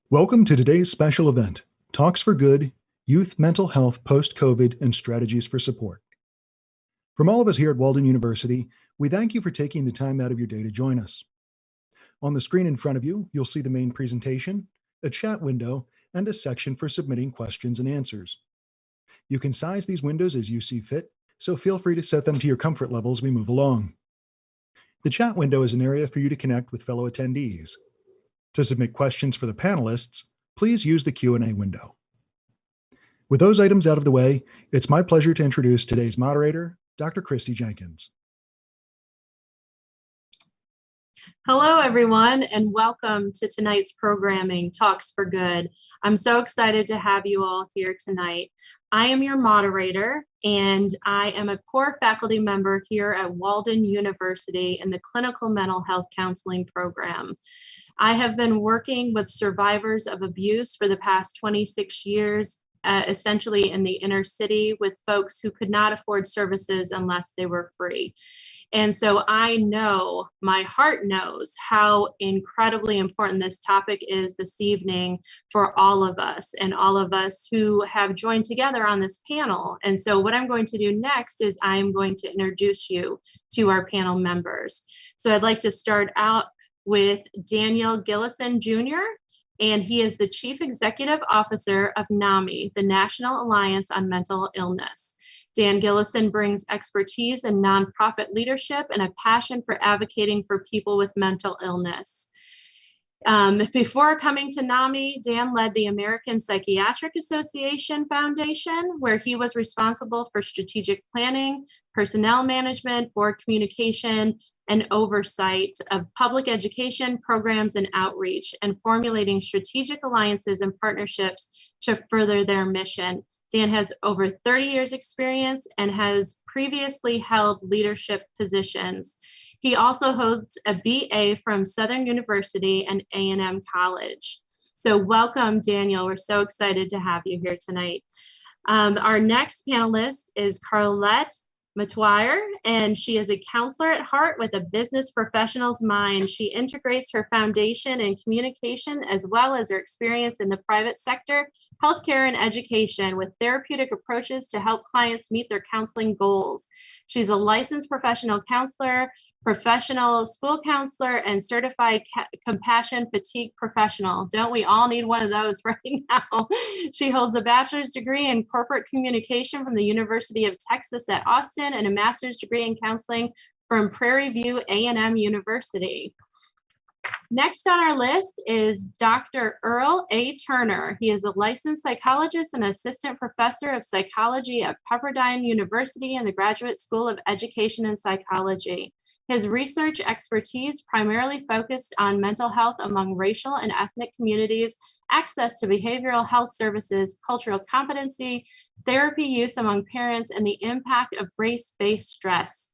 Welcome to today's special event, Talks for Good, Youth Mental Health Post-COVID and Strategies for Support. From all of us here at Walden University, we thank you for taking the time out of your day to join us. On the screen in front of you, you'll see the main presentation, a chat window, and a section for submitting questions and answers. You can size these windows as you see fit, so feel free to set them to your comfort level as we move along. The chat window is an area for you to connect with fellow attendees. To submit questions for the panelists, please use the Q&A window. With those items out of the way, it's my pleasure to introduce today's moderator, Dr. Christy Jenkins. Hello, everyone, and welcome to tonight's programming, Talks for Good. I'm so excited to have you all here tonight. I am your moderator, and I am a core faculty member here at Walden University in the Clinical Mental Health Counseling Program. I have been working with survivors of abuse for the past 26 years, essentially in the inner city with folks who could not afford services unless they were free. And so I know, my heart knows how incredibly important this topic is this evening for all of us and all of us who have joined together on this panel. And so what I'm going to do next is I'm going to introduce you to our panel members. So I'd like to start out with Daniel Gillison Jr., and he is the Chief Executive Officer of NAMI, the National Alliance on Mental Illness. Dan Gillison brings expertise in nonprofit leadership and a passion for advocating for people with mental illness. Before coming to NAMI, Dan led the American Psychiatric Association Foundation, where he was responsible for strategic planning, personnel management, board communication, and oversight of public education programs and outreach, and formulating strategic alliances and partnerships to further their mission. Dan has over 30 years experience and has previously held leadership positions. He also holds a BA from Southern University and A&M College. So welcome, Daniel. We're so excited to have you here tonight. Our next panelist is Carlette Matuire, and she is a counselor at heart with a business professional's mind. She integrates her foundation in communication as well as her experience in the private sector, healthcare, and education with therapeutic approaches to help clients meet their counseling goals. She's a licensed professional counselor, professional school counselor, and certified compassion fatigue professional. Don't we all need one of those right now? She holds a bachelor's degree in corporate communication from the University of Texas at Austin and a master's degree in counseling from Prairie View A&M University. Next on our list is Dr. Earl A. Turner. He is a licensed psychologist and assistant professor of psychology at Pepperdine University and the Graduate School of Education and Psychology. His research expertise primarily focused on mental health among racial and ethnic communities, access to behavioral health services, cultural competency, therapy use among parents, and the impact of race-based stress.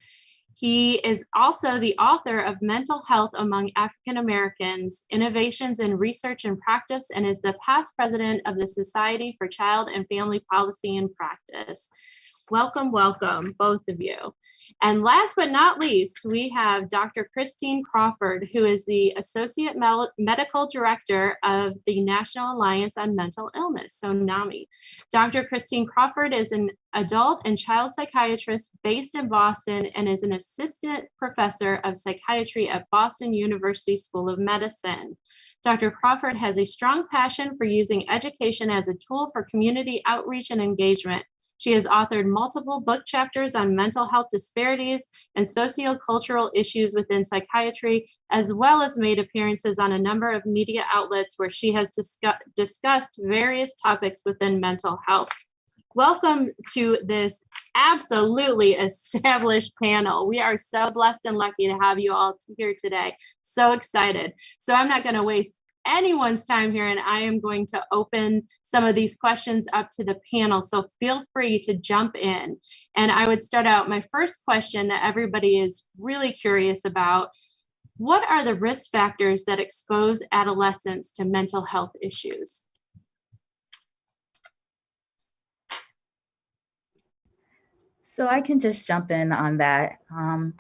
He is also the author of Mental Health Among African Americans, Innovations in Research and Practice, and is the past president of the Society for Child and Family Policy and Practice. Welcome, welcome, both of you. And last but not least, we have Dr. Christine Crawford, who is the Associate Medical Director of the National Alliance on Mental Illness, so NAMI. Dr. Christine Crawford is an adult and child psychiatrist based in Boston and is an assistant professor of psychiatry at Boston University School of Medicine. Dr. Crawford has a strong passion for using education as a tool for community outreach and engagement. She has authored multiple book chapters on mental health disparities and sociocultural issues within psychiatry, as well as made appearances on a number of media outlets where she has discussed various topics within mental health. Welcome to this absolutely established panel. We are so blessed and lucky to have you all here today. So excited. So I'm not going to waste anyone's time here, and I am going to open some of these questions up to the panel. So feel free to jump in. And I would start out, my first question that everybody is really curious about: what are the risk factors that expose adolescents to mental health issues? So I can just jump in on that.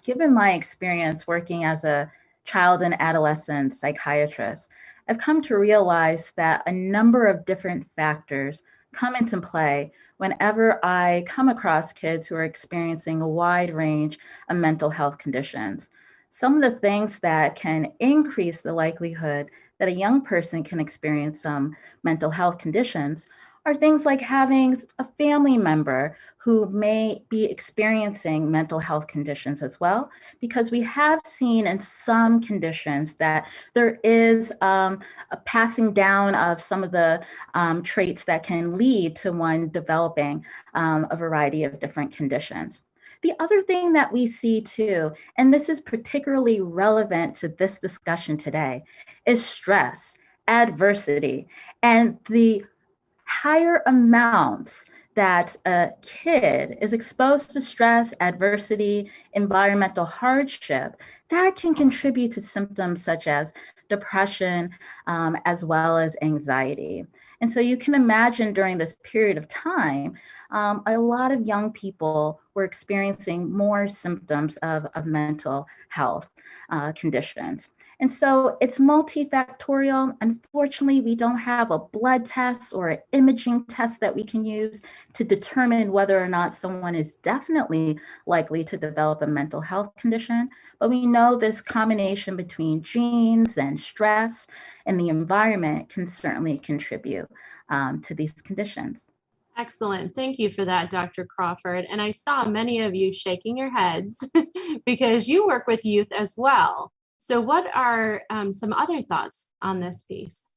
Given my experience working as a child and adolescent psychiatrist, I've come to realize that a number of different factors come into play whenever I come across kids who are experiencing a wide range of mental health conditions. Some of the things that can increase the likelihood that a young person can experience some mental health conditions are things like having a family member who may be experiencing mental health conditions as well, because we have seen in some conditions that there is a passing down of some of the traits that can lead to one developing a variety of different conditions. The other thing that we see too, and this is particularly relevant to this discussion today, is stress, adversity, and the higher amounts that a kid is exposed to stress, adversity, environmental hardship, that can contribute to symptoms such as depression, as well as anxiety. And so you can imagine during this period of time, a lot of young people were experiencing more symptoms of mental health conditions. And so it's multifactorial. Unfortunately, we don't have a blood test or an imaging test that we can use to determine whether or not someone is definitely likely to develop a mental health condition. But we know this combination between genes and stress and the environment can certainly contribute to these conditions. Excellent. Thank you for that, Dr. Crawford. And I saw many of you shaking your heads because you work with youth as well. So what are some other thoughts on this piece?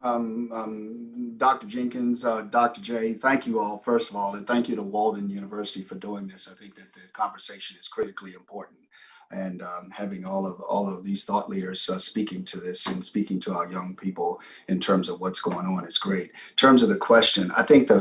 Dr. Jenkins, Dr. J, thank you all, first of all, and thank you to Walden University for doing this. I think that the conversation is critically important. And having all of these thought leaders speaking to this and speaking to our young people in terms of what's going on is great. In terms of the question, I think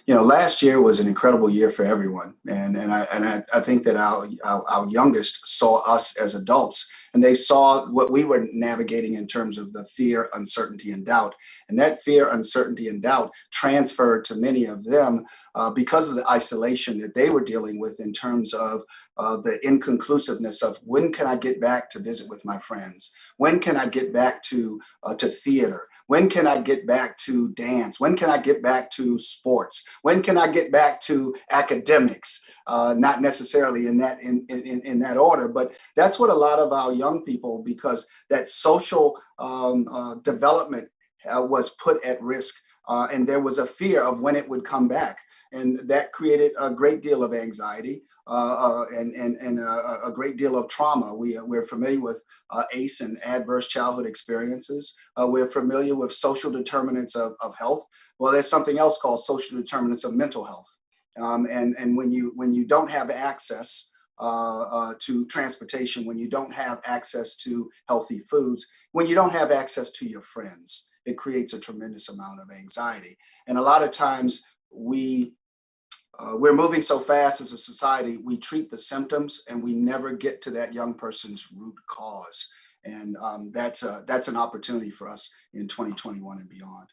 last year was an incredible year for everyone, and I think that our youngest saw us as adults, and they saw what we were navigating in terms of the fear, uncertainty, and doubt. And that fear, uncertainty, and doubt transferred to many of them because of the isolation that they were dealing with in terms of the inconclusiveness of when can I get back to visit with my friends? When can I get back to theater? When can I get back to dance? When can I get back to sports? When can I get back to academics? Not necessarily in that order, but that's what a lot of our young people, because that social development was put at risk, and there was a fear of when it would come back, and that created a great deal of anxiety. And a great deal of trauma. We're familiar with ACE and adverse childhood experiences. We're familiar with social determinants of health. Well, there's something else called social determinants of mental health. And when you don't have access to transportation, when you don't have access to healthy foods, when you don't have access to your friends, it creates a tremendous amount of anxiety. And a lot of times we're moving so fast as a society, we treat the symptoms and we never get to that young person's root cause. And that's an opportunity for us in 2021 and beyond.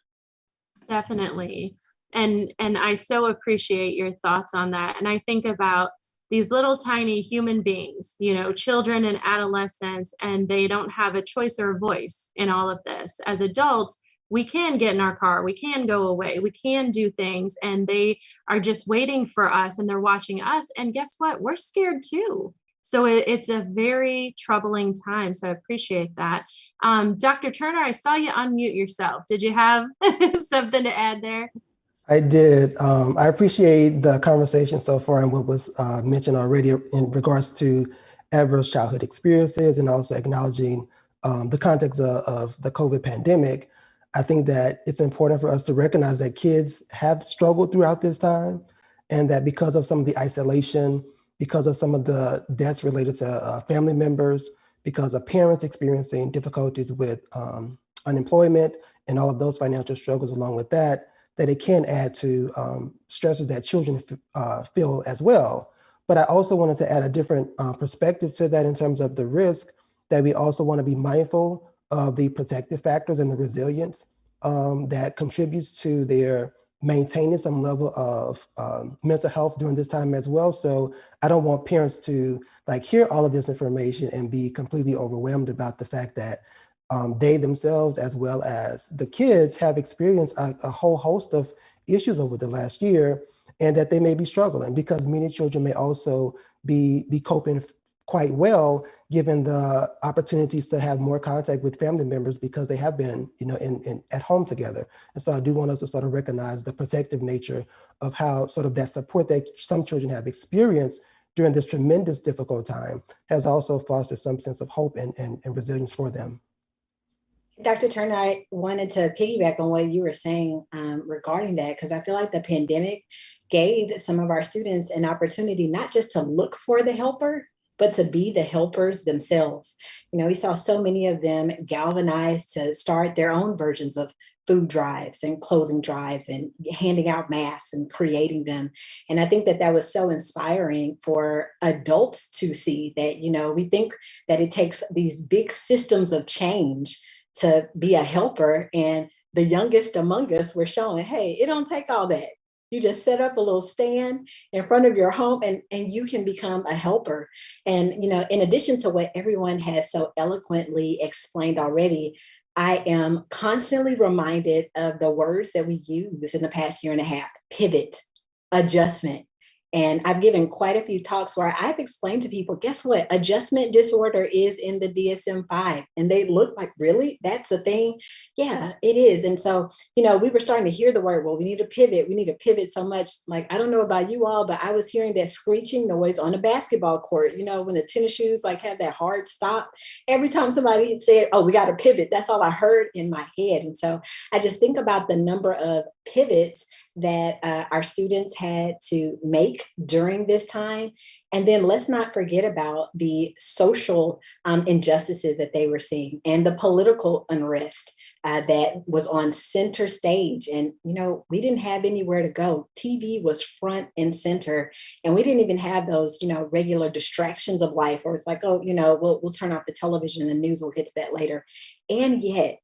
Definitely. And I so appreciate your thoughts on that. And I think about these little tiny human beings, children and adolescents, and they don't have a choice or a voice in all of this. As adults, we can get in our car, we can go away, we can do things, and they are just waiting for us and they're watching us. And guess what? We're scared too. So it's a very troubling time. So I appreciate that. Dr. Turner, I saw you unmute yourself. Did you have something to add there? I did. I appreciate the conversation so far and what was mentioned already in regards to adverse childhood experiences and also acknowledging the context of the COVID pandemic. I think that it's important for us to recognize that kids have struggled throughout this time, and that because of some of the isolation, because of some of the deaths related to family members, because of parents experiencing difficulties with unemployment and all of those financial struggles along with that it can add to stresses that children feel as well. But I also wanted to add a different perspective to that in terms of the risk, that we also want to be mindful of the protective factors and the resilience that contributes to their maintaining some level of mental health during this time as well. So I don't want parents to hear all of this information and be completely overwhelmed about the fact that they themselves, as well as the kids, have experienced a whole host of issues over the last year, and that they may be struggling because many children may also be coping quite well, given the opportunities to have more contact with family members because they have been, at home together. And so I do want us to sort of recognize the protective nature of how sort of that support that some children have experienced during this tremendous difficult time has also fostered some sense of hope and resilience for them. Dr. Turner, I wanted to piggyback on what you were saying regarding that, because I feel like the pandemic gave some of our students an opportunity not just to look for the helper, but to be the helpers themselves. We saw so many of them galvanized to start their own versions of food drives and clothing drives and handing out masks and creating them. And I think that that was so inspiring for adults to see that, we think that it takes these big systems of change to be a helper. And the youngest among us were showing, hey, it don't take all that. You just set up a little stand in front of your home and you can become a helper. And, in addition to what everyone has so eloquently explained already, I am constantly reminded of the words that we used in the past year and a half: pivot, adjustment. And I've given quite a few talks where I've explained to people, guess what? Adjustment disorder is in the DSM-5. And they look like, really? That's a thing? Yeah, it is. And so, we were starting to hear the word, well, we need to pivot. We need to pivot so much. Like, I don't know about you all, but I was hearing that screeching noise on a basketball court, when the tennis shoes have that hard stop. Every time somebody said, oh, we got to pivot, that's all I heard in my head. And so I just think about the number of pivots that our students had to make during this time. And then let's not forget about the social injustices that they were seeing and the political unrest that was on center stage. And, we didn't have anywhere to go. TV was front and center. And we didn't even have those, regular distractions of life where it's like, oh, we'll turn off the television and the news, we'll get to that later. And yet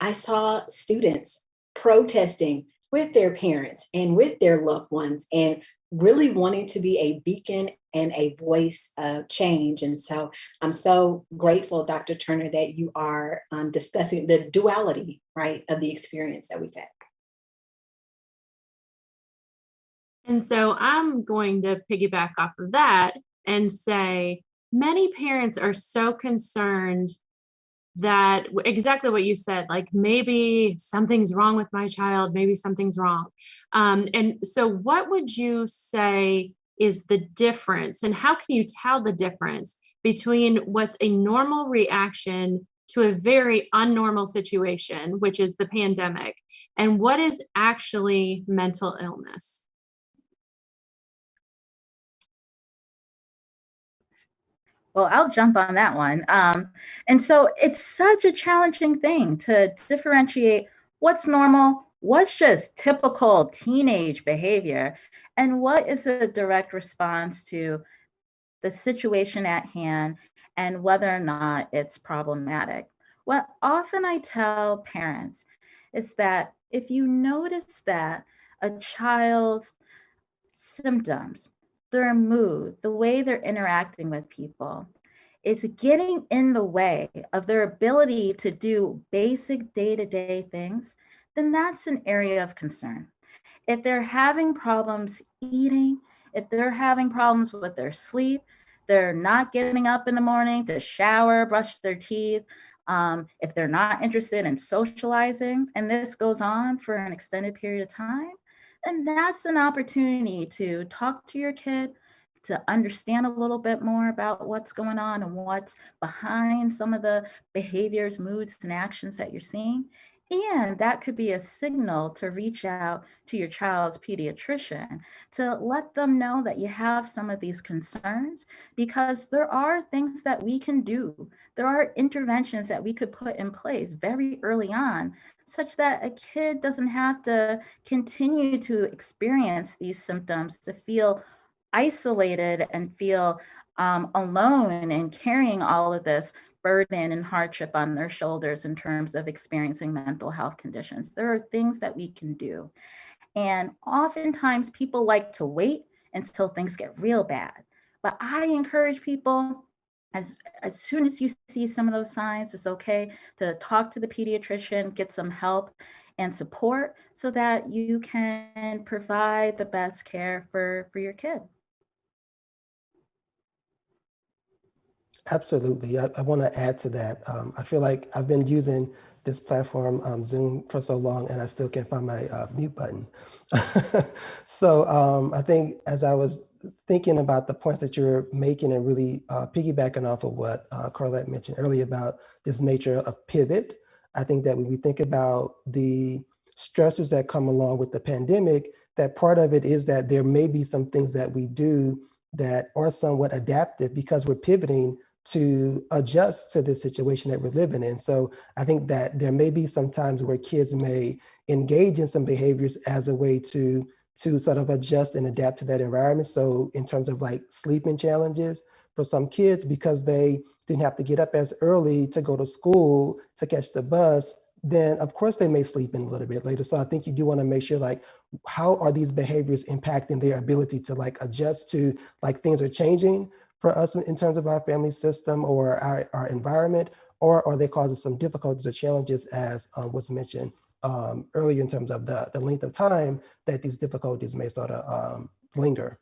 I saw students protesting with their parents and with their loved ones and really wanting to be a beacon and a voice of change. And so I'm so grateful, Dr. Turner, that you are discussing the duality, right, of the experience that we've had. And so I'm going to piggyback off of that and say many parents are so concerned that exactly what you said, like maybe something's wrong with my child, maybe something's wrong. And so what would you say is the difference, and how can you tell the difference between what's a normal reaction to a very unnormal situation, which is the pandemic, and what is actually mental illness? Well, I'll jump on that one. And so it's such a challenging thing to differentiate what's normal, what's just typical teenage behavior, and what is a direct response to the situation at hand and whether or not it's problematic. What often I tell parents is that if you notice that a child's symptoms, their mood, the way they're interacting with people, is getting in the way of their ability to do basic day-to-day things, then that's an area of concern. If they're having problems eating, if they're having problems with their sleep, they're not getting up in the morning to shower, brush their teeth, if they're not interested in socializing, and this goes on for an extended period of time, then that's an opportunity to talk to your kid, to understand a little bit more about what's going on and what's behind some of the behaviors, moods, and actions that you're seeing. And that could be a signal to reach out to your child's pediatrician to let them know that you have some of these concerns, because there are things that we can do. There are interventions that we could put in place very early on, such that a kid doesn't have to continue to experience these symptoms, to feel isolated and feel alone and carrying all of this burden and hardship on their shoulders in terms of experiencing mental health conditions. There are things that we can do. And oftentimes people like to wait until things get real bad. But I encourage people, as soon as you see some of those signs, it's okay to talk to the pediatrician, get some help and support so that you can provide the best care for your kid. Absolutely. I want to add to that. I feel like I've been using this platform, Zoom, for so long, and I still can't find my mute button. So I think as I was thinking about the points that you're making and really piggybacking off of what Carlette mentioned earlier about this nature of pivot, I think that when we think about the stressors that come along with the pandemic, that part of it is that there may be some things that we do that are somewhat adaptive because we're pivoting to adjust to the situation that we're living in. So I think that there may be some times where kids may engage in some behaviors as a way to sort of adjust and adapt to that environment. So in terms of like sleeping challenges for some kids, because they didn't have to get up as early to go to school to catch the bus, then of course they may sleep in a little bit later. So I think you do want to make sure like, how are these behaviors impacting their ability to like adjust to like things are changing for us in terms of our family system or our environment, or are they causing some difficulties or challenges as was mentioned earlier in terms of the length of time that these difficulties may sort of linger.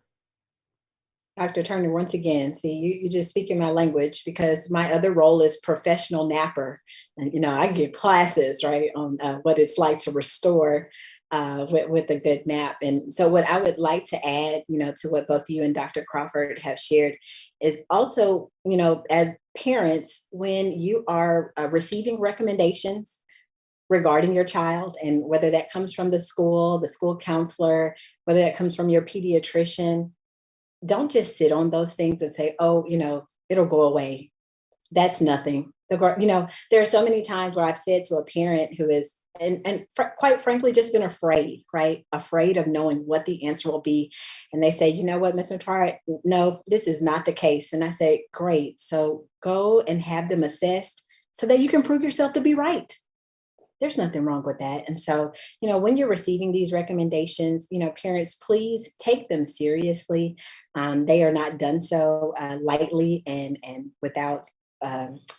Dr. Turner, once again, see, you just speaking my language because my other role is professional napper. And, you know, I give classes, right, on what it's like to restore with a good nap. And so what I would like to add, you know, to what both you and Dr. Crawford have shared is also, you know, as parents, when you are receiving recommendations regarding your child, and whether that comes from the school counselor, whether that comes from your pediatrician, don't just sit on those things and say, oh, you know, it'll go away. That's nothing. You know, there are so many times where I've said to a parent who is, quite frankly, just been afraid, right? Afraid of knowing what the answer will be. And they say, you know what, Ms. Matara, no, this is not the case. And I say, great. So go and have them assessed so that you can prove yourself to be right. There's nothing wrong with that. And so, you know, when you're receiving these recommendations, you know, parents, please take them seriously. They are not done so lightly and without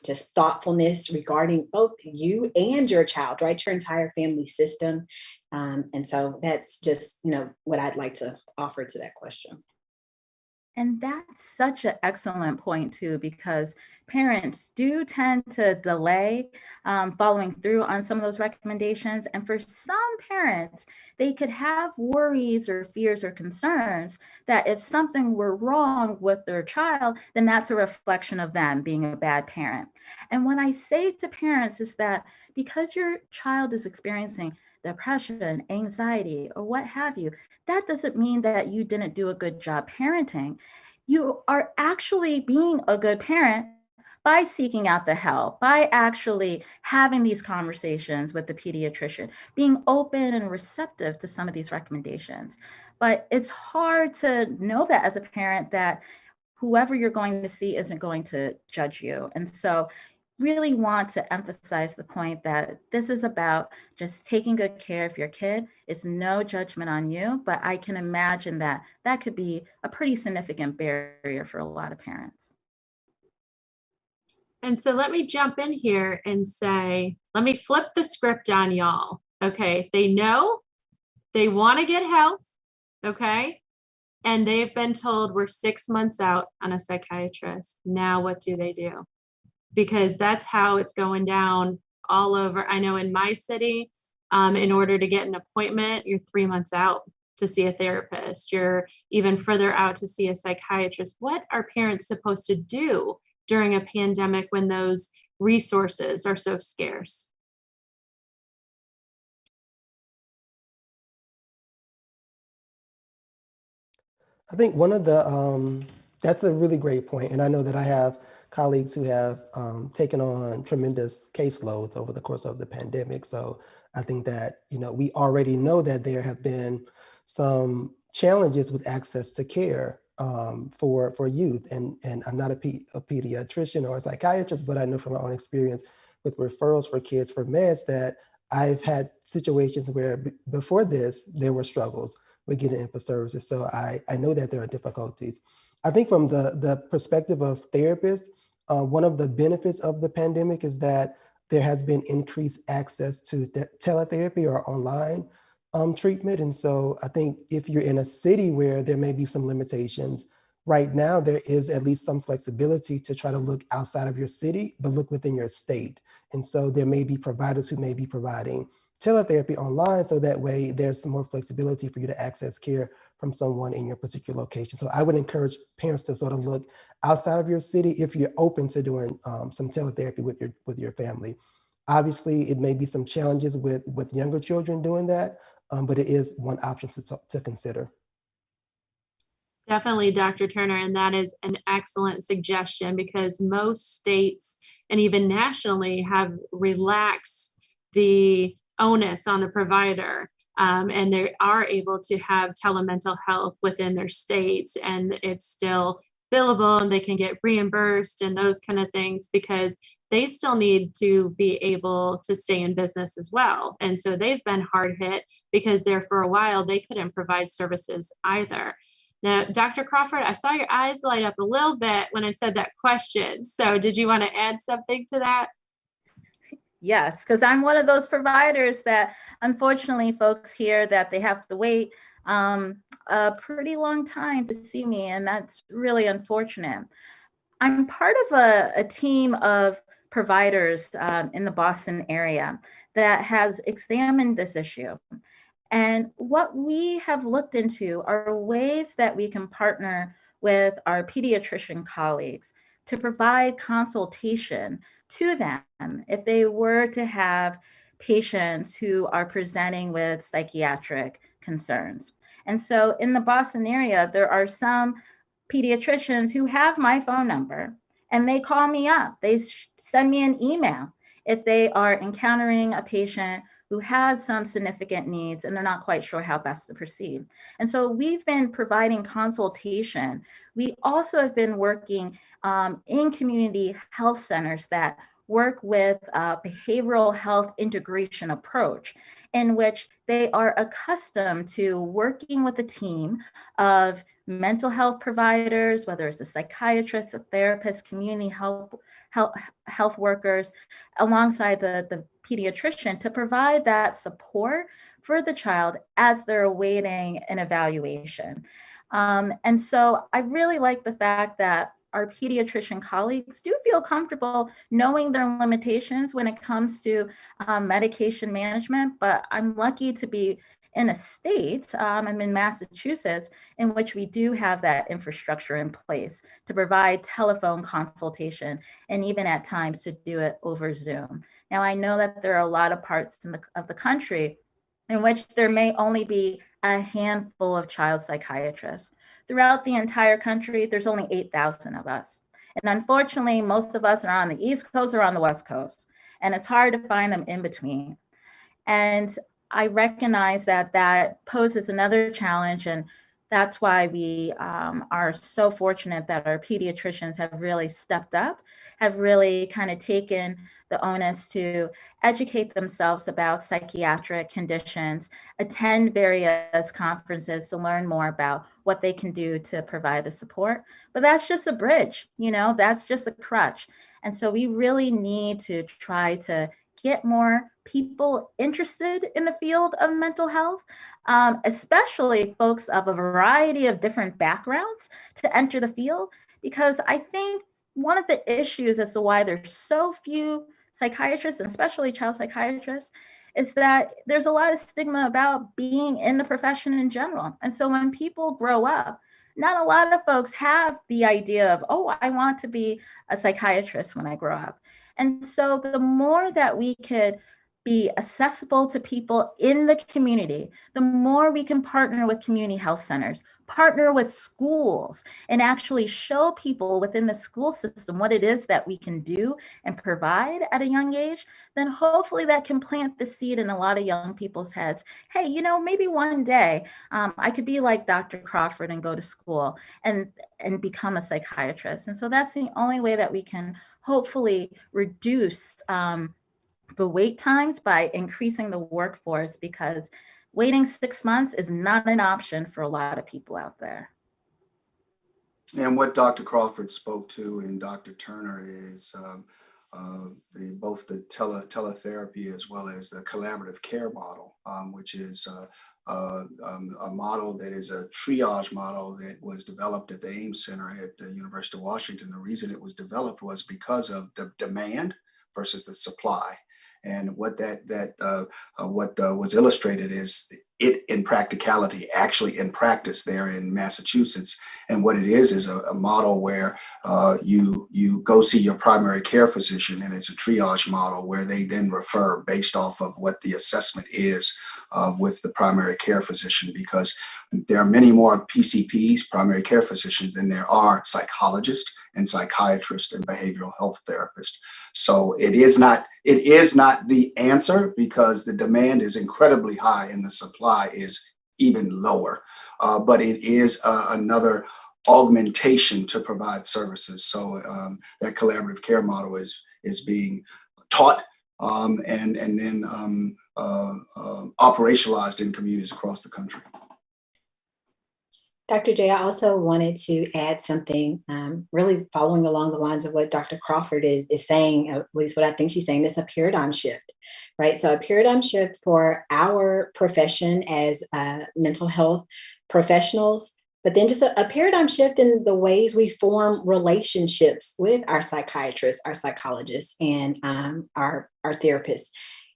just thoughtfulness regarding both you and your child, right? Your entire family system. And so that's just, you know, what I'd like to offer to that question. And that's such an excellent point too, because parents do tend to delay following through on some of those recommendations. And for some parents, they could have worries or fears or concerns that if something were wrong with their child, then that's a reflection of them being a bad parent. And what I say to parents is that because your child is experiencing depression, anxiety, or what have you, that doesn't mean that you didn't do a good job parenting. You are actually being a good parent by seeking out the help, by actually having these conversations with the pediatrician, being open and receptive to some of these recommendations. But it's hard to know that as a parent that whoever you're going to see isn't going to judge you. And so really want to emphasize the point that this is about just taking good care of your kid. It's no judgment on you, but I can imagine that that could be a pretty significant barrier for a lot of parents. And so let me jump in here and say, let me flip the script on y'all. Okay, they know they want to get help. Okay, and they've been told we're 6 months out on a psychiatrist. Now what do? Because that's how it's going down all over. I know in my city, in order to get an appointment, you're 3 months out to see a therapist. You're even further out to see a psychiatrist. What are parents supposed to do during a pandemic when those resources are so scarce? I think one of the, that's a really great point. And I know that I have colleagues who have taken on tremendous caseloads over the course of the pandemic. So I think that, you know, we already know that there have been some challenges with access to care for youth. And I'm not a pediatrician or a psychiatrist, but I know from my own experience with referrals for kids for meds that I've had situations where before this, there were struggles with getting in for services. So I know that there are difficulties. I think from the perspective of therapists, One of the benefits of the pandemic is that there has been increased access to teletherapy or online treatment. And so I think if you're in a city where there may be some limitations, right now there is at least some flexibility to try to look outside of your city, but look within your state. And so there may be providers who may be providing teletherapy online, so that way there's some more flexibility for you to access care from someone in your particular location. So I would encourage parents to sort of look outside of your city if you're open to doing some teletherapy with your family. Obviously, it may be some challenges with younger children doing that, but it is one option to consider. Definitely, Dr. Turner, and that is an excellent suggestion because most states and even nationally have relaxed the onus on the provider, and they are able to have telemental health within their states, and it's still billable and they can get reimbursed and those kind of things because they still need to be able to stay in business as well. And so they've been hard hit because there for a while they couldn't provide services either. Now, Dr. Crawford, I saw your eyes light up a little bit when I said that question. So did you want to add something to that? Yes, because I'm one of those providers that unfortunately folks hear that they have to wait a pretty long time to see me, and that's really unfortunate. I'm part of a team of providers in the Boston area that has examined this issue. And what we have looked into are ways that we can partner with our pediatrician colleagues to provide consultation to them if they were to have patients who are presenting with psychiatric concerns. And so in the Boston area, there are some pediatricians who have my phone number and they call me up. They send me an email if they are encountering a patient who has some significant needs and they're not quite sure how best to proceed. And so we've been providing consultation. We also have been working in community health centers that work with a behavioral health integration approach in which they are accustomed to working with a team of mental health providers, whether it's a psychiatrist, a therapist, community health workers, alongside the pediatrician to provide that support for the child as they're awaiting an evaluation. And so I really like the fact that our pediatrician colleagues do feel comfortable knowing their limitations when it comes to medication management, but I'm lucky to be in a state, I'm in Massachusetts, in which we do have that infrastructure in place to provide telephone consultation and even at times to do it over Zoom. Now, I know that there are a lot of parts of the country in which there may only be a handful of child psychiatrists. Throughout the entire country, there's only 8,000 of us. And unfortunately, most of us are on the East Coast or on the West Coast, and it's hard to find them in between. And I recognize that that poses another challenge, and that's why we are so fortunate that our pediatricians have really stepped up, have really kind of taken the onus to educate themselves about psychiatric conditions, attend various conferences to learn more about what they can do to provide the support. But that's just a bridge, that's just a crutch. And so we really need to try to get more people interested in the field of mental health, especially folks of a variety of different backgrounds to enter the field, because I think one of the issues as to why there's so few psychiatrists, and especially child psychiatrists, is that there's a lot of stigma about being in the profession in general. And so when people grow up, not a lot of folks have the idea of, oh, I want to be a psychiatrist when I grow up. And so the more that we could be accessible to people in the community, the more we can partner with community health centers, partner with schools, and actually show people within the school system what it is that we can do and provide at a young age, then hopefully that can plant the seed in a lot of young people's heads. Hey, maybe one day I could be like Dr. Crawford and go to school and become a psychiatrist. And so that's the only way that we can hopefully reduce the wait times by increasing the workforce, because waiting 6 months is not an option for a lot of people out there. And what Dr. Crawford spoke to and Dr. Turner is both the teletherapy as well as the collaborative care model, which is a model that is a triage model that was developed at the Ames Center at the University of Washington. The reason it was developed was because of the demand versus the supply. And what was illustrated is it in practicality, actually in practice there in Massachusetts. And what it is a model where you go see your primary care physician, and it's a triage model where they then refer based off of what the assessment is with the primary care physician, because there are many more PCPs, primary care physicians, than there are psychologists and psychiatrists and behavioral health therapists. So it is not the answer, because the demand is incredibly high and the supply is even lower. But it is another augmentation to provide services. So that collaborative care model is being taught and then operationalized in communities across the country. Dr. J, I also wanted to add something, really following along the lines of what Dr. Crawford is saying, at least what I think she's saying. It's a paradigm shift, right? So a paradigm shift for our profession as mental health professionals, but then just a paradigm shift in the ways we form relationships with our psychiatrists, our psychologists, and our therapists.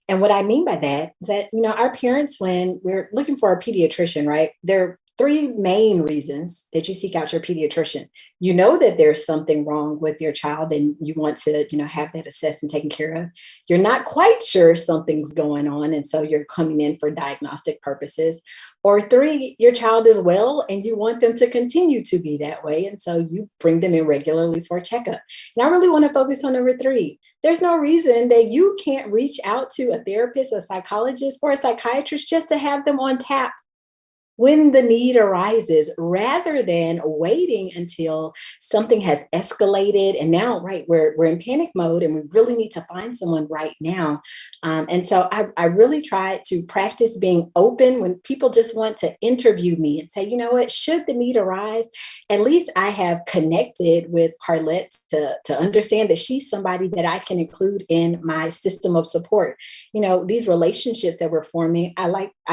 And what I mean by that is that, our parents, when we're looking for a pediatrician, right, they're three main reasons that you seek out your pediatrician. You know that there's something wrong with your child and you want to, have that assessed and taken care of. You're not quite sure something's going on, and so you're coming in for diagnostic purposes. Or three, your child is well and you want them to continue to be that way. And so you bring them in regularly for a checkup. And I really want to focus on number three. There's no reason that you can't reach out to a therapist, a psychologist, or a psychiatrist just to have them on tap when the need arises, rather than waiting until something has escalated. And now, right, we're in panic mode and we really need to find someone right now. And so I really try to practice being open when people just want to interview me and say, you know what, should the need arise, at least I have connected with Carlette to understand that she's somebody that I can include in my system of support. These relationships that we're forming, I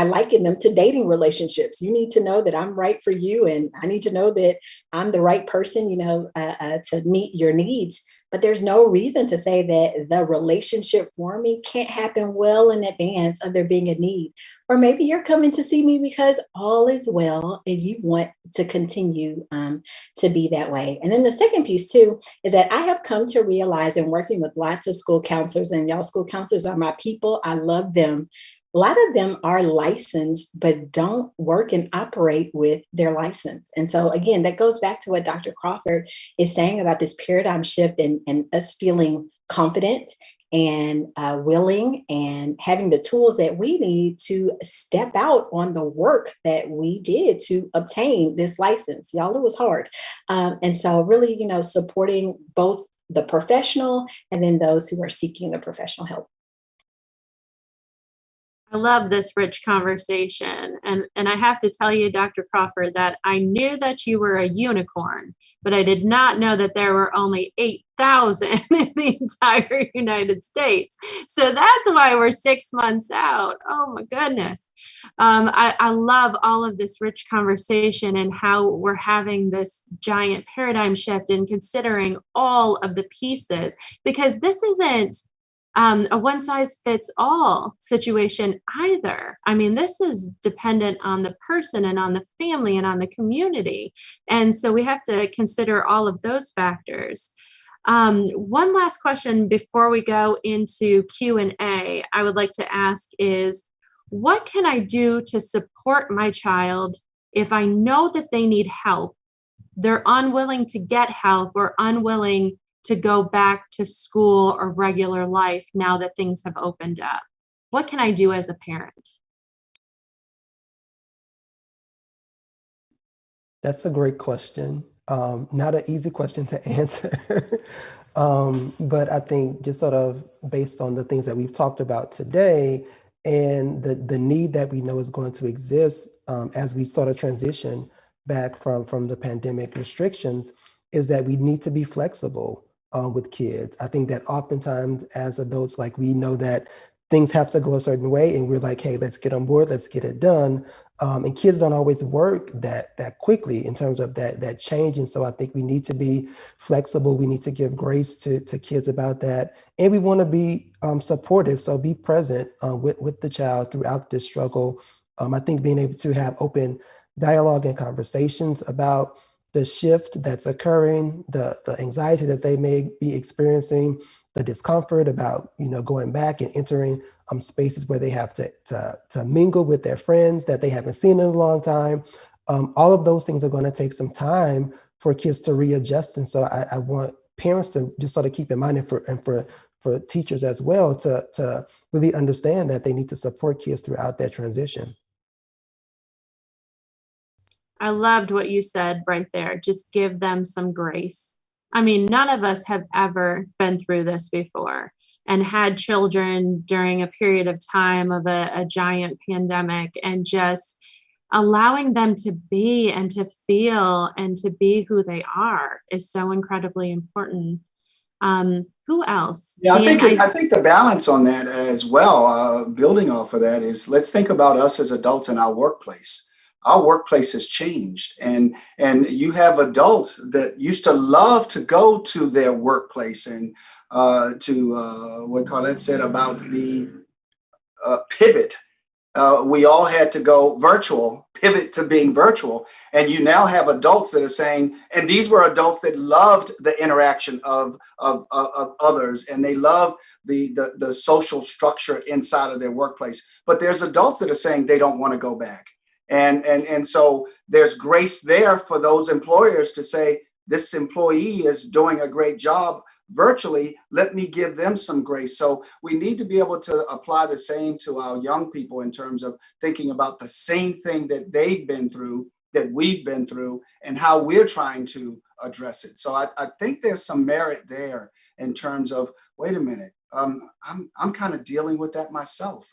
liken them to dating relationships. You need to know that I'm right for you, and I need to know that I'm the right person, to meet your needs. But there's no reason to say that the relationship forming can't happen well in advance of there being a need. Or maybe you're coming to see me because all is well and you want to continue to be that way. And then the second piece too is that I have come to realize, in working with lots of school counselors, and y'all school counselors are my people, I love them. A lot of them are licensed, but don't work and operate with their license. And so again, that goes back to what Dr. Crawford is saying about this paradigm shift and us feeling confident and willing and having the tools that we need to step out on the work that we did to obtain this license. Y'all, it was hard. And so really, supporting both the professional and then those who are seeking the professional help. I love this rich conversation. And I have to tell you, Dr. Crawford, that I knew that you were a unicorn, but I did not know that there were only 8,000 in the entire United States. So that's why we're 6 months out. Oh my goodness. I love all of this rich conversation and how we're having this giant paradigm shift in considering all of the pieces, because this isn't a one-size-fits-all situation either. I mean, this is dependent on the person and on the family and on the community. And so we have to consider all of those factors. One last question before we go into Q&A, I would like to ask is, what can I do to support my child if I know that they need help, they're unwilling to get help or unwilling to go back to school or regular life now that things have opened up? What can I do as a parent? That's a great question. Not an easy question to answer. But I think just sort of based on the things that we've talked about today and the need that we know is going to exist as we sort of transition back from the pandemic restrictions is that we need to be flexible with kids. I think that oftentimes as adults, like we know that things have to go a certain way and we're like, hey, let's get on board, let's get it done. And kids don't always work that quickly in terms of that change. And so I think we need to be flexible. We need to give grace to kids about that. And we want to be supportive. So be present with the child throughout this struggle. I think being able to have open dialogue and conversations about the shift that's occurring, the anxiety that they may be experiencing, the discomfort about, going back and entering spaces where they have to mingle with their friends that they haven't seen in a long time. All of those things are going to take some time for kids to readjust. And so I want parents to just sort of keep in mind, and for teachers as well, to really understand that they need to support kids throughout that transition. I loved what you said right there. Just give them some grace. I mean, none of us have ever been through this before and had children during a period of time of a giant pandemic, and just allowing them to be and to feel and to be who they are is so incredibly important. Who else? Yeah, Dan, I think the balance on that as well, building off of that, is let's think about us as adults in our workplace. Our workplace has changed, and you have adults that used to love to go to their workplace and what Carlette said about the pivot. We all had to go virtual, pivot to being virtual. And you now have adults that are saying, and these were adults that loved the interaction of others, and they loved the social structure inside of their workplace. But there's adults that are saying they don't want to go back. And so there's grace there for those employers to say, this employee is doing a great job virtually, let me give them some grace. So we need to be able to apply the same to our young people in terms of thinking about the same thing that they've been through, that we've been through, and how we're trying to address it. So I think there's some merit there in terms of, wait a minute, I'm kind of dealing with that myself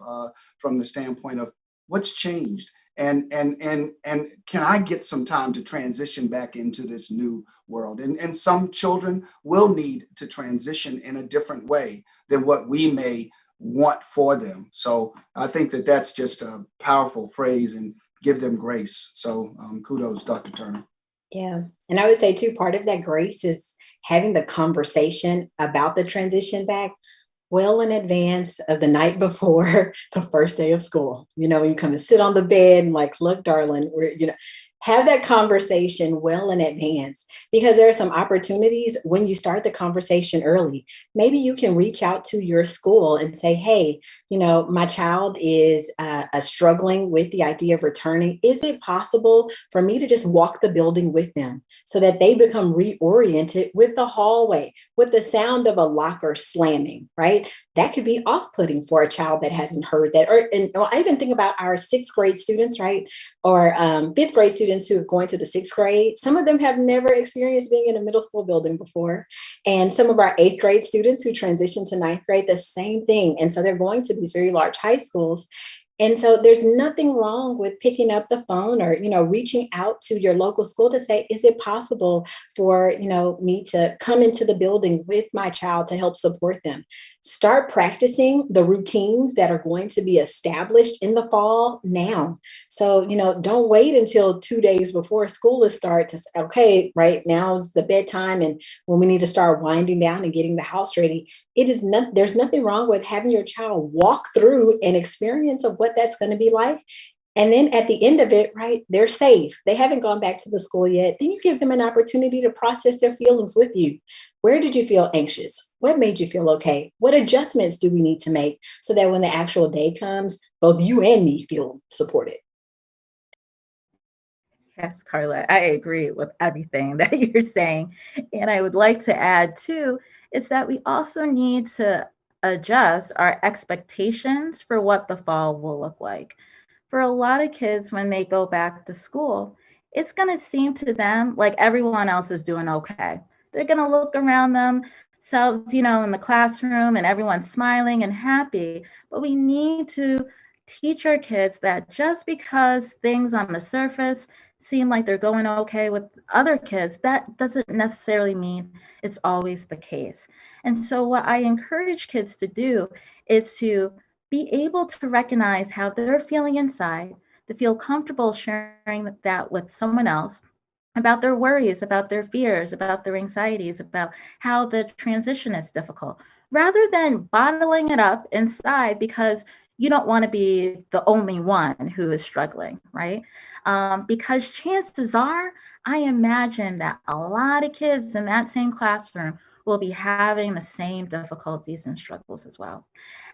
from the standpoint of what's changed. And can I get some time to transition back into this new world? And some children will need to transition in a different way than what we may want for them. So I think that that's just a powerful phrase, and give them grace. So kudos, Dr. Turner. Yeah. And I would say too, part of that grace is having the conversation about the transition back well in advance of the night before the first day of school. You come and sit on the bed and like, look, darling, have that conversation well in advance, because there are some opportunities when you start the conversation early. Maybe you can reach out to your school and say, hey, my child is struggling with the idea of returning. Is it possible for me to just walk the building with them so that they become reoriented with the hallway, with the sound of a locker slamming, right? That could be off-putting for a child that hasn't heard that. Or I even think about our 6th grade students, right? Or 5th grade students who are going to the 6th grade. Some of them have never experienced being in a middle school building before. And some of our 8th grade students who transition to 9th grade, the same thing. And so they're going to these very large high schools. And so there's nothing wrong with picking up the phone or, reaching out to your local school to say, is it possible for, me to come into the building with my child to help support them? Start practicing the routines that are going to be established in the fall now. So, don't wait until 2 days before school is start to say, okay, right, now's the bedtime and when we need to start winding down and getting the house ready. There's nothing wrong with having your child walk through an experience of what that's going to be like. And then at the end of it, right, they're safe. They haven't gone back to the school yet. Then you give them an opportunity to process their feelings with you. Where did you feel anxious? What made you feel okay? What adjustments do we need to make so that when the actual day comes, both you and me feel supported? Yes, Carla, I agree with everything that you're saying. And I would like to add too, is that we also need to adjust our expectations for what the fall will look like. For a lot of kids, when they go back to school, it's going to seem to them like everyone else is doing okay. They're going to look around themselves, in the classroom, and everyone's smiling and happy. But we need to teach our kids that just because things on the surface seem like they're going okay with other kids, that doesn't necessarily mean it's always the case. And so what I encourage kids to do is to be able to recognize how they're feeling inside, to feel comfortable sharing that with someone else, about their worries, about their fears, about their anxieties, about how the transition is difficult, rather than bottling it up inside because you don't want to be the only one who is struggling, right? Because chances are, I imagine that a lot of kids in that same classroom will be having the same difficulties and struggles as well.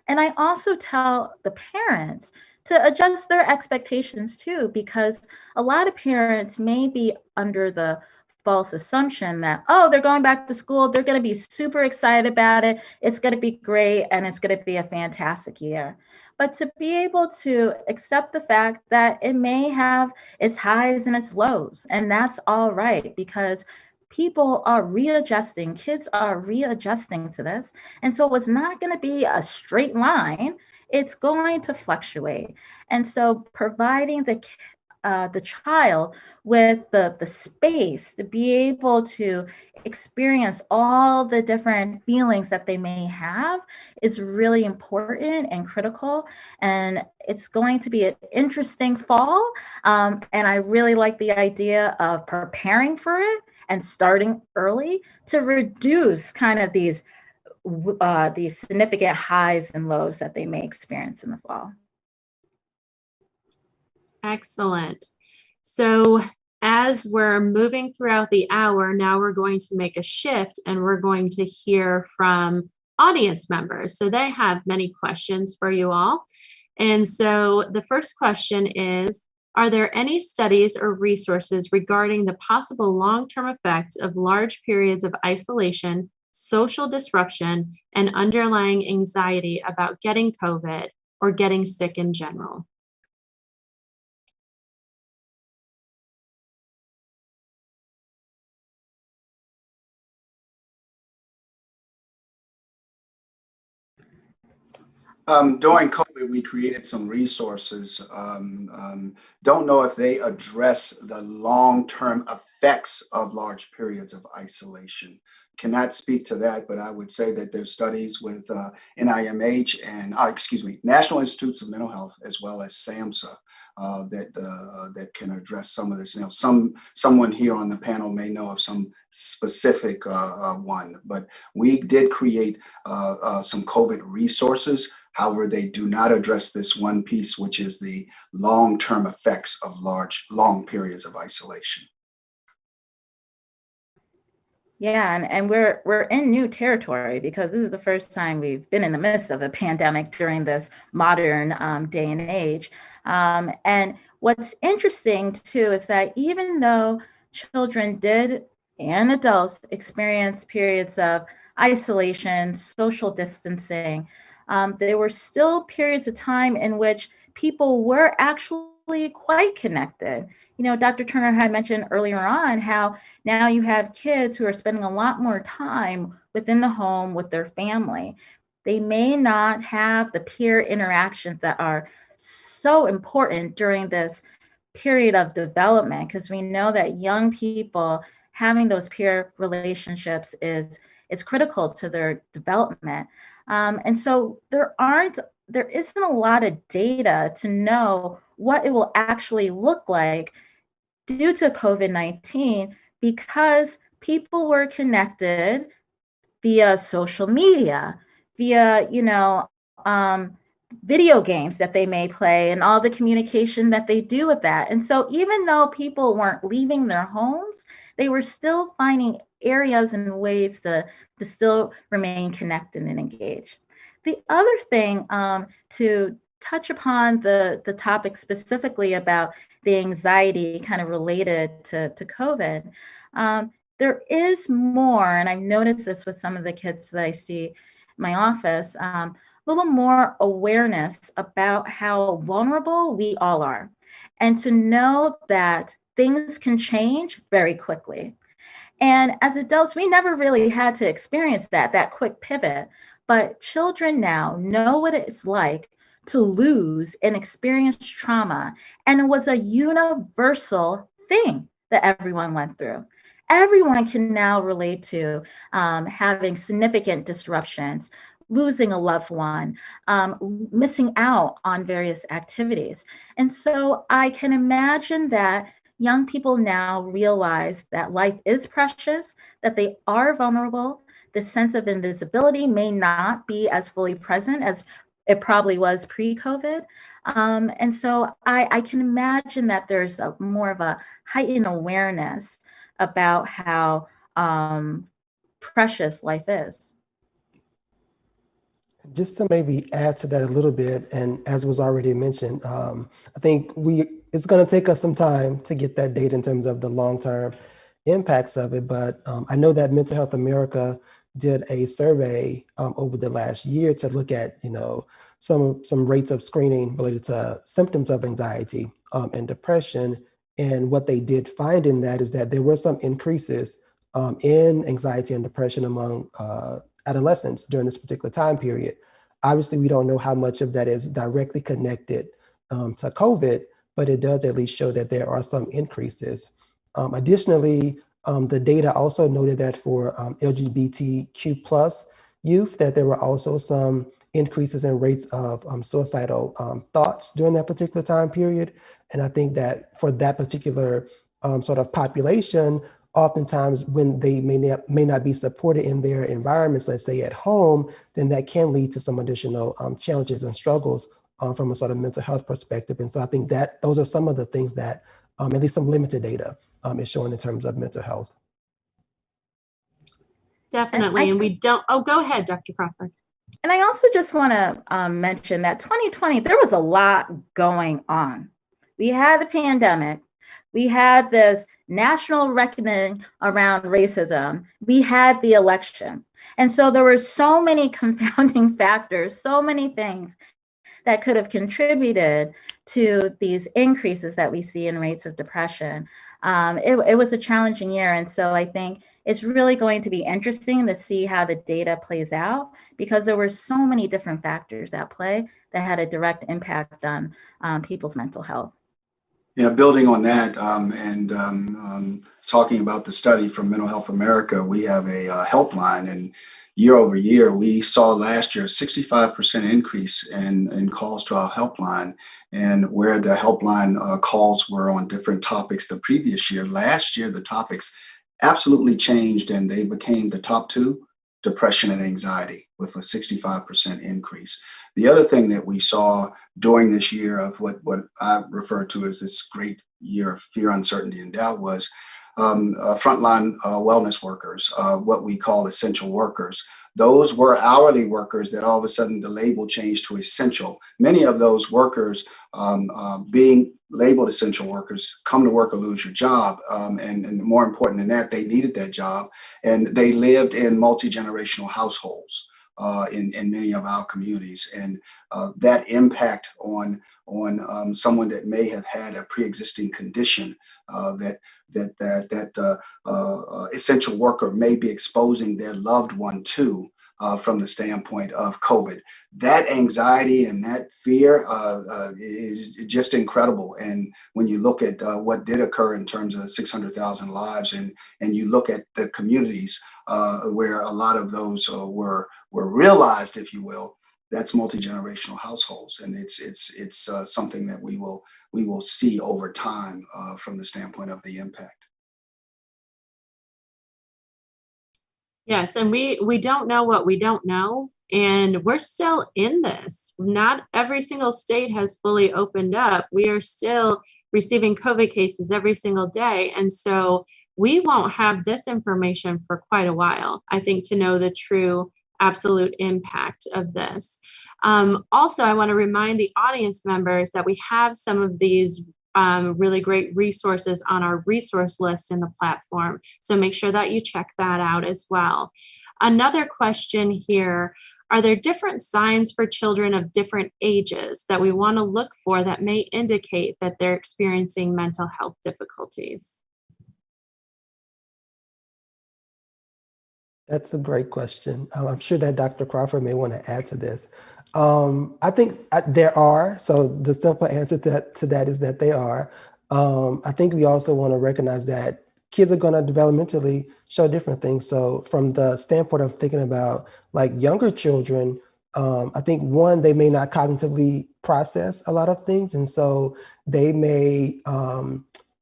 And I also tell the parents to adjust their expectations too, because a lot of parents may be under the false assumption that, oh, they're going back to school, they're going to be super excited about it, it's going to be great, and it's going to be a fantastic year. But to be able to accept the fact that it may have its highs and its lows, and that's all right, because people are readjusting, kids are readjusting to this. And so it's not going to be a straight line, it's going to fluctuate. And so providing the child with the space to be able to experience all the different feelings that they may have is really important and critical. And it's going to be an interesting fall. And I really like the idea of preparing for it and starting early to reduce kind of these significant highs and lows that they may experience in the fall. Excellent. So as we're moving throughout the hour, now we're going to make a shift and we're going to hear from audience members. So they have many questions for you all. And so the first question is, are there any studies or resources regarding the possible long-term effect of large periods of isolation, social disruption, and underlying anxiety about getting COVID or getting sick in general? During COVID, we created some resources. Don't know if they address the long-term effects of large periods of isolation. Cannot speak to that, but I would say that there's studies with NIMH and, National Institutes of Mental Health, as well as SAMHSA, that can address some of this. Someone here on the panel may know of some specific one, but we did create some COVID resources. However, they do not address this one piece, which is the long-term effects of long periods of isolation. Yeah, and we're in new territory because this is the first time we've been in the midst of a pandemic during this modern day and age. And what's interesting too is that even though children did and adults experience periods of isolation, social distancing, there were still periods of time in which people were actually quite connected. You know, Dr. Turner had mentioned earlier on how now you have kids who are spending a lot more time within the home with their family. They may not have the peer interactions that are so important during this period of development, because we know that young people having those peer relationships is critical to their development. And so there isn't a lot of data to know what it will actually look like due to COVID-19 because people were connected via social media, via, video games that they may play and all the communication that they do with that. And so even though people weren't leaving their homes, they were still finding areas and ways to still remain connected and engaged. The other thing to touch upon the topic specifically about the anxiety kind of related to COVID, there is more, and I've noticed this with some of the kids that I see in my office, a little more awareness about how vulnerable we all are, and to know that things can change very quickly. And as adults, we never really had to experience that quick pivot, but children now know what it's like to lose and experience trauma. And it was a universal thing that everyone went through. Everyone can now relate to having significant disruptions, losing a loved one, missing out on various activities. And so I can imagine that young people now realize that life is precious, that they are vulnerable. The sense of invisibility may not be as fully present as it probably was pre-COVID. And so I can imagine that there's more of a heightened awareness about how precious life is. Just to maybe add to that a little bit, and as was already mentioned, I think it's going to take us some time to get that data in terms of the long-term impacts of it. But I know that Mental Health America did a survey over the last year to look at, some rates of screening related to symptoms of anxiety and depression. And what they did find in that is that there were some increases in anxiety and depression among adolescents during this particular time period. Obviously, we don't know how much of that is directly connected to COVID, but it does at least show that there are some increases. Additionally, the data also noted that for LGBTQ plus youth, that there were also some increases in rates of suicidal thoughts during that particular time period. And I think that for that particular sort of population, oftentimes when they may not be supported in their environments, let's say at home, then that can lead to some additional challenges and struggles from a sort of mental health perspective. And so I think that those are some of the things that at least some limited data is showing in terms of mental health. Definitely. And we don't, go ahead, Dr. Crawford. And I also just want to mention that 2020, there was a lot going on. We had the pandemic. We had this national reckoning around racism. We had the election. And so there were so many confounding factors, so many things that could have contributed to these increases that we see in rates of depression. It was a challenging year. And so I think it's really going to be interesting to see how the data plays out, because there were so many different factors at play that had a direct impact on people's mental health. Yeah, building on that and talking about the study from Mental Health America, we have a helpline, and year over year, we saw last year a 65% increase in calls to our helpline, and where the helpline calls were on different topics the previous year. Last year, the topics absolutely changed, and they became the top two: depression and anxiety, with a 65% increase. The other thing that we saw during this year of what I refer to as this great year of fear, uncertainty, and doubt was frontline wellness workers, what we call essential workers. Those were hourly workers that all of a sudden the label changed to essential. Many of those workers being labeled essential workers come to work or lose your job. And more important than that, they needed that job, and they lived in multi-generational households in many of our communities. And that impact on someone that may have had a pre-existing condition that essential worker may be exposing their loved one to from the standpoint of COVID. That anxiety and that fear is just incredible. And when you look at what did occur in terms of 600,000 lives, and you look at the communities where a lot of those were realized, if you will, that's multi-generational households, and it's something that we will see over time from the standpoint of the impact. Yes, and we don't know what we don't know, and we're still in this. Not every single state has fully opened up. We are still receiving COVID cases every single day, and so we won't have this information for quite a while, I think, to know the true absolute impact of this. Also, I want to remind the audience members that we have some of these really great resources on our resource list in the platform. So make sure that you check that out as well. Another question here: are there different signs for children of different ages that we want to look for that may indicate that they're experiencing mental health difficulties? That's a great question. I'm sure that Dr. Crawford may want to add to this. I think there are. So the simple answer to that is that they are. I think we also want to recognize that kids are going to developmentally show different things. So from the standpoint of thinking about like younger children, I think one, they may not cognitively process a lot of things. And so they may,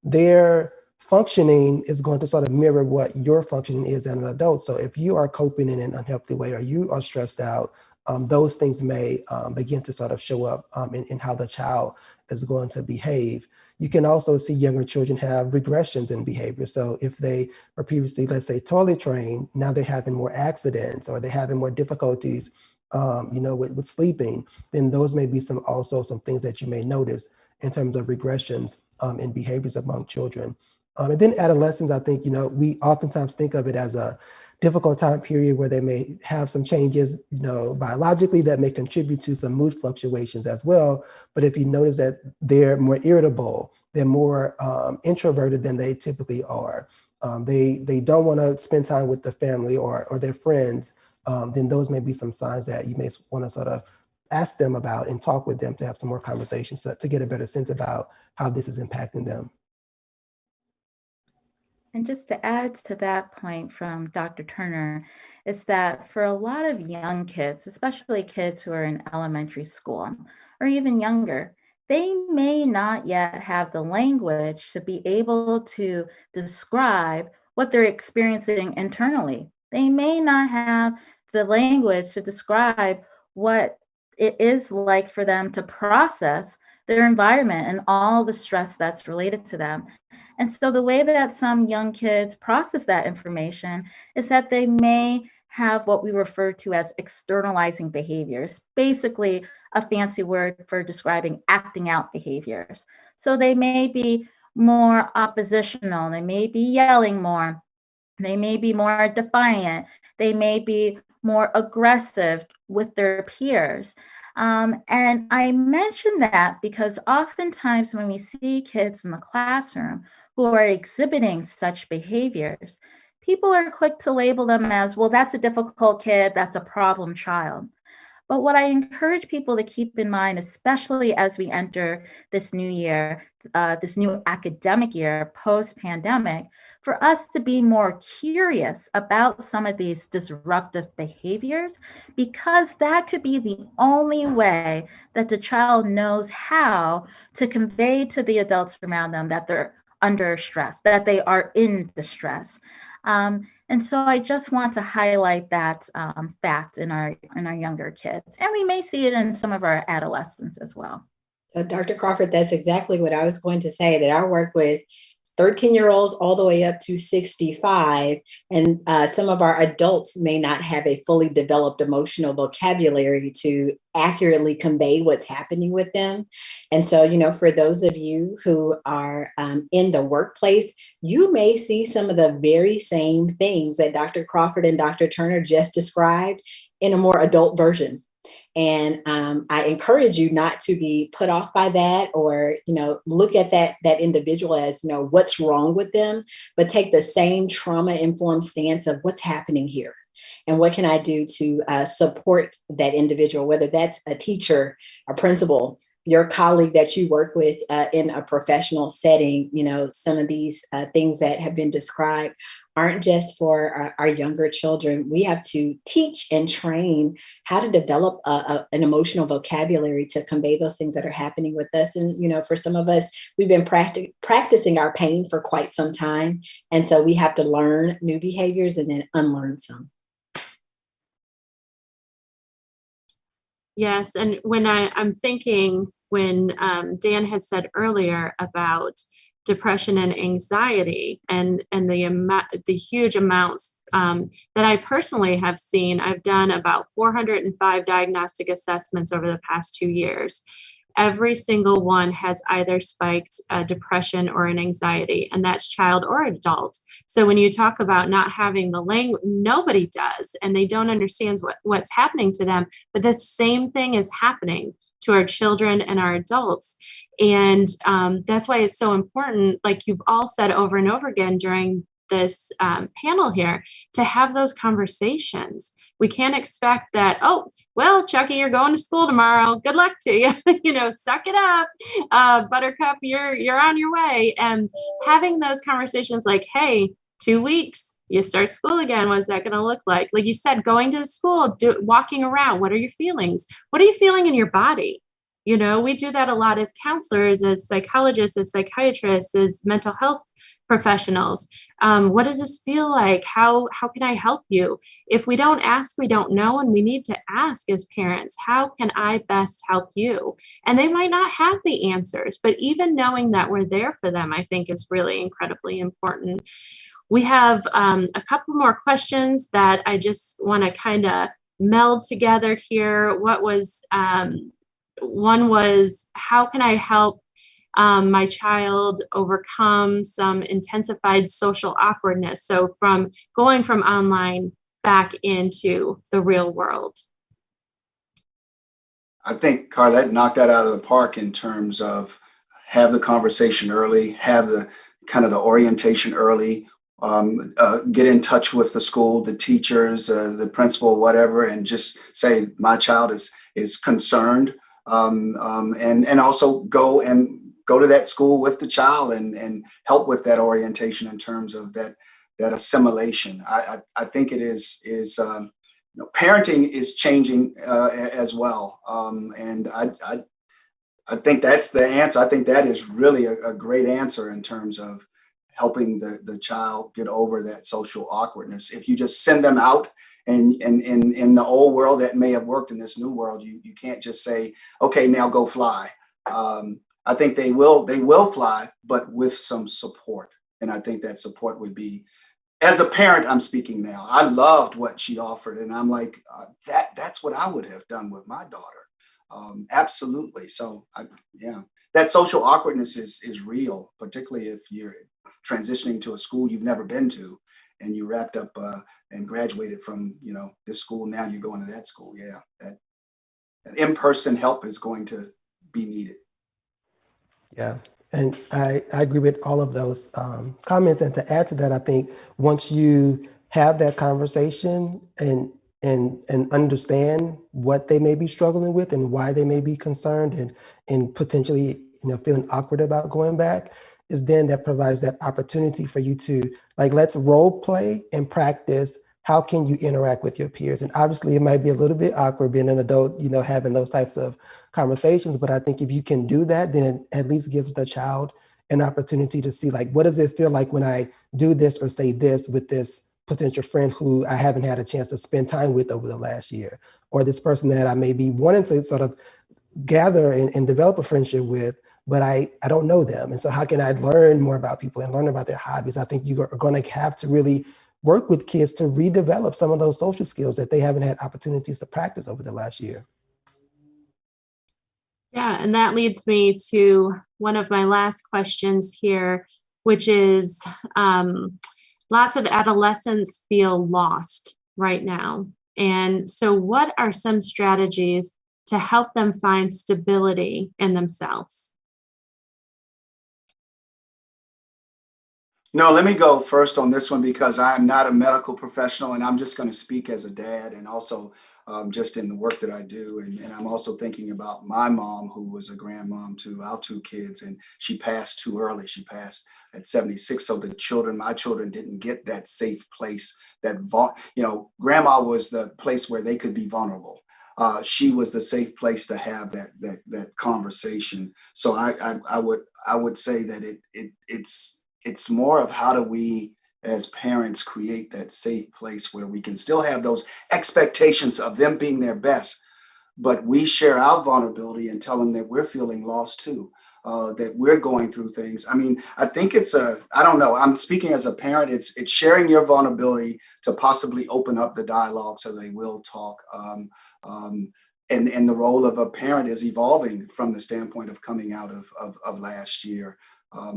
their functioning is going to sort of mirror what your functioning is as an adult. So if you are coping in an unhealthy way or you are stressed out, those things may begin to sort of show up in how the child is going to behave. You can also see younger children have regressions in behavior. So if they were previously, let's say, toilet trained, now they're having more accidents or they're having more difficulties, with sleeping, then those may be some things that you may notice in terms of regressions in behaviors among children. And then adolescents, I think, we oftentimes think of it as a difficult time period where they may have some changes, biologically that may contribute to some mood fluctuations as well. But if you notice that they're more irritable, they're more introverted than they typically are, they don't want to spend time with the family or their friends, then those may be some signs that you may want to sort of ask them about and talk with them to have some more conversations to get a better sense about how this is impacting them. And just to add to that point from Dr. Turner, is that for a lot of young kids, especially kids who are in elementary school or even younger, they may not yet have the language to be able to describe what they're experiencing internally. They may not have the language to describe what it is like for them to process their environment and all the stress that's related to them. And so the way that some young kids process that information is that they may have what we refer to as externalizing behaviors, basically a fancy word for describing acting out behaviors. So they may be more oppositional, they may be yelling more, they may be more defiant, they may be more aggressive with their peers. And I mention that because oftentimes when we see kids in the classroom who are exhibiting such behaviors, people are quick to label them as, well, that's a difficult kid, that's a problem child. But what I encourage people to keep in mind, especially as we enter this new year, this new academic year post-pandemic, for us to be more curious about some of these disruptive behaviors, because that could be the only way that the child knows how to convey to the adults around them that they're under stress, that they are in distress. And so I just want to highlight that fact in our younger kids. And we may see it in some of our adolescents as well. So Dr. Crawford, that's exactly what I was going to say, that I work with 13-year-olds all the way up to 65. And some of our adults may not have a fully developed emotional vocabulary to accurately convey what's happening with them. And so, for those of you who are in the workplace, you may see some of the very same things that Dr. Crawford and Dr. Turner just described in a more adult version. And I encourage you not to be put off by that or, look at that individual as, what's wrong with them, but take the same trauma-informed stance of what's happening here and what can I do to support that individual, whether that's a teacher, a principal, your colleague that you work with in a professional setting. Some of these things that have been described aren't just for our younger children. We have to teach and train how to develop an emotional vocabulary to convey those things that are happening with us. And, for some of us, we've been practicing our pain for quite some time. And so we have to learn new behaviors and then unlearn some. Yes, and when I'm thinking when Dan had said earlier about depression and anxiety and the huge amounts that I personally have seen, I've done about 405 diagnostic assessments over the past 2 years. Every single one has either spiked depression or an anxiety, and that's child or adult. So when you talk about not having the language, nobody does, and they don't understand what's happening to them. But the same thing is happening to our children and our adults. And that's why it's so important, like you've all said over and over again during this panel here to have those conversations. We can't expect that, oh, well, Chucky, you're going to school tomorrow. Good luck to you. Suck it up. Buttercup, you're on your way. And having those conversations like, hey, 2 weeks, you start school again. What's that going to look like? Like you said, going to school, walking around. What are your feelings? What are you feeling in your body? We do that a lot as counselors, as psychologists, as psychiatrists, as mental health professionals. What does this feel like? How can I help you? If we don't ask, we don't know. And we need to ask as parents, how can I best help you? And they might not have the answers, but even knowing that we're there for them, I think is really incredibly important. We have a couple more questions that I just want to kind of meld together here. One was, how can I help my child overcome some intensified social awkwardness? So from going from online back into the real world. I think Carlette knocked that out of the park in terms of have the conversation early, have the kind of the orientation early, get in touch with the school, the teachers, the principal, whatever, and just say my child is concerned, and also go to that school with the child and help with that orientation in terms of that assimilation. I think it is parenting is changing as well, and I think that's the answer. I think that is really a great answer in terms of helping the child get over that social awkwardness. If you just send them out, and in the old world that may have worked, in this new world, you can't just say, okay, now go fly. I think they will fly, but with some support. And I think that support would be, as a parent, I'm speaking now. I loved what she offered, and I'm like, that's what I would have done with my daughter. Absolutely. So that social awkwardness is real, particularly if you're transitioning to a school you've never been to, and you wrapped up and graduated from this school. Now you're going to that school. Yeah, that in-person help is going to be needed. Yeah, and I agree with all of those comments. And to add to that, I think once you have that conversation and understand what they may be struggling with and why they may be concerned and potentially feeling awkward about going back, is then that provides that opportunity for you to let's role play and practice. How can you interact with your peers? And obviously it might be a little bit awkward being an adult, having those types of conversations. But I think if you can do that, then it at least gives the child an opportunity to see what does it feel like when I do this or say this with this potential friend who I haven't had a chance to spend time with over the last year, or this person that I may be wanting to sort of gather and develop a friendship with, but I don't know them. And so how can I learn more about people and learn about their hobbies? I think you are going to have to really work with kids to redevelop some of those social skills that they haven't had opportunities to practice over the last year. Yeah, and that leads me to one of my last questions here, which is lots of adolescents feel lost right now. And so what are some strategies to help them find stability in themselves? No, let me go first on this one because I'm not a medical professional, and I'm just going to speak as a dad and also just in the work that I do. And I'm also thinking about my mom, who was a grandmom to our 2 kids, and she passed too early. She passed at 76. So my children didn't get that safe place grandma was the place where they could be vulnerable. She was the safe place to have that conversation. So I would say that it's more of how do we as parents create that safe place where we can still have those expectations of them being their best, but we share our vulnerability and tell them that we're feeling lost too, that we're going through things. I mean, I think I don't know, I'm speaking as a parent, it's sharing your vulnerability to possibly open up the dialogue so they will talk. And the role of a parent is evolving from the standpoint of coming out of last year.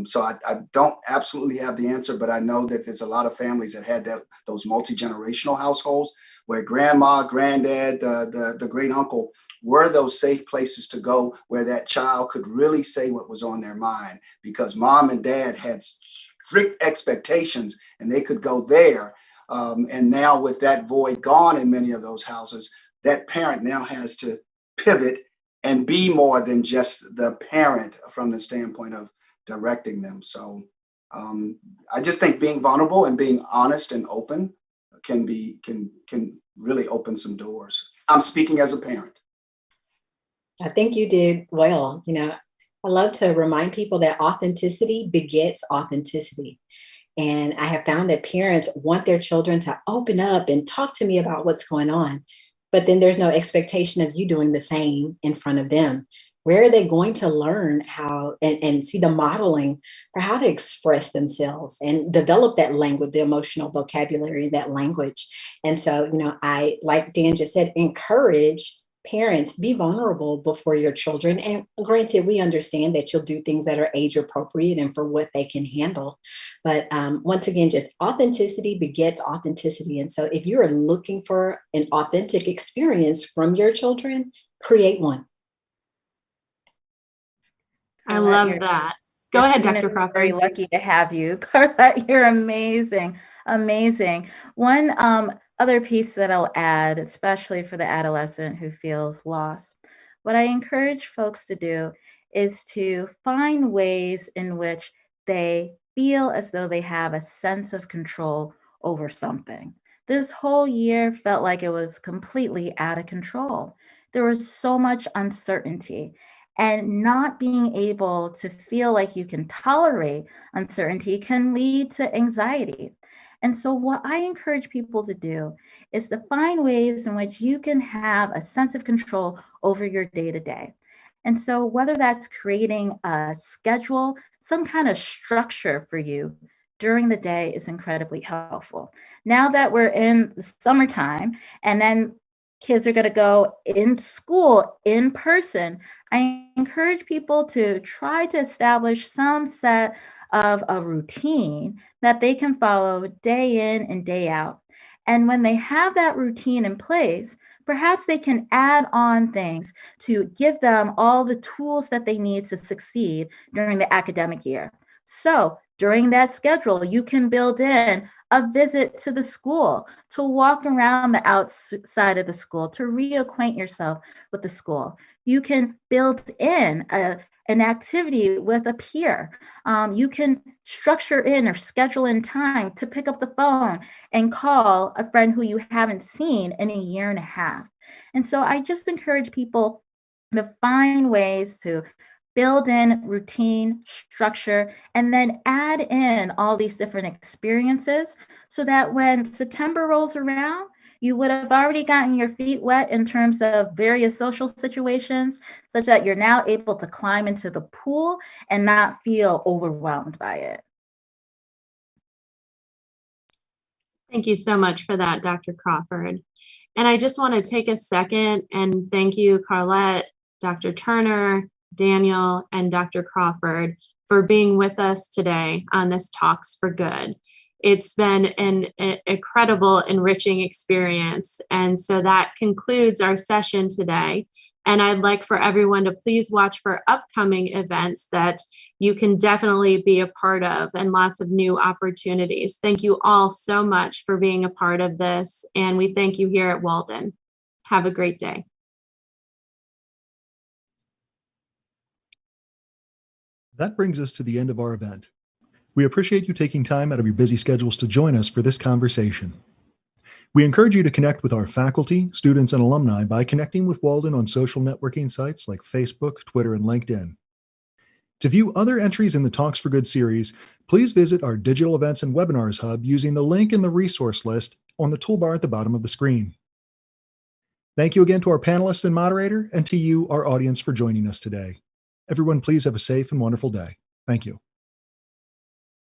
So I don't absolutely have the answer, but I know that there's a lot of families that had those multi-generational households where grandma, granddad, the great uncle were those safe places to go where that child could really say what was on their mind, because mom and dad had strict expectations, and they could go there. And now with that void gone in many of those houses, that parent now has to pivot and be more than just the parent from the standpoint of directing them. So I just think being vulnerable and being honest and open can really open some doors. I'm speaking as a parent. I think you did well. I love to remind people that authenticity begets authenticity. And I have found that parents want their children to open up and talk to me about what's going on. But then there's no expectation of you doing the same in front of them. Where are they going to learn how and see the modeling for how to express themselves and develop that language, the emotional vocabulary, that language? And so, I, like Dan just said, encourage parents, be vulnerable before your children. And granted, we understand that you'll do things that are age appropriate and for what they can handle. But once again, just authenticity begets authenticity. And so if you're looking for an authentic experience from your children, create one. I love that. Go ahead, Dr. Crawford. Very lucky to have you, Carlette. You're amazing, amazing. One other piece that I'll add, especially for the adolescent who feels lost, what I encourage folks to do is to find ways in which they feel as though they have a sense of control over something. This whole year felt like it was completely out of control. There was so much uncertainty. And not being able to feel like you can tolerate uncertainty can lead to anxiety. And so what I encourage people to do is to find ways in which you can have a sense of control over your day-to-day. And so whether that's creating a schedule, some kind of structure for you during the day is incredibly helpful. Now that we're in the summertime and then kids are going to go in school in person, I encourage people to try to establish some set of a routine that they can follow day in and day out. And when they have that routine in place, perhaps they can add on things to give them all the tools that they need to succeed during the academic year. So during that schedule, you can build in a visit to the school, to walk around the outside of the school, to reacquaint yourself with the school. You can build in an activity with a peer. You can structure in or schedule in time to pick up the phone and call a friend who you haven't seen in a year and a half. And so I just encourage people to find ways to build in routine, structure, and then add in all these different experiences so that when September rolls around, you would have already gotten your feet wet in terms of various social situations, such that you're now able to climb into the pool and not feel overwhelmed by it. Thank you so much for that, Dr. Crawford. And I just want to take a second and thank you, Carlette, Dr. Turner, Daniel, and Dr. Crawford for being with us today on this Talks for Good. It's been an incredible, enriching experience. And so that concludes our session today. And I'd like for everyone to please watch for upcoming events that you can definitely be a part of and lots of new opportunities. Thank you all so much for being a part of this. And we thank you here at Walden. Have a great day. That brings us to the end of our event. We appreciate you taking time out of your busy schedules to join us for this conversation. We encourage you to connect with our faculty, students, and alumni by connecting with Walden on social networking sites like Facebook, Twitter, and LinkedIn. To view other entries in the Talks for Good series, please visit our digital events and webinars hub using the link in the resource list on the toolbar at the bottom of the screen. Thank you again to our panelist and moderator, and to you, our audience, for joining us today. Everyone, please have a safe and wonderful day. Thank you.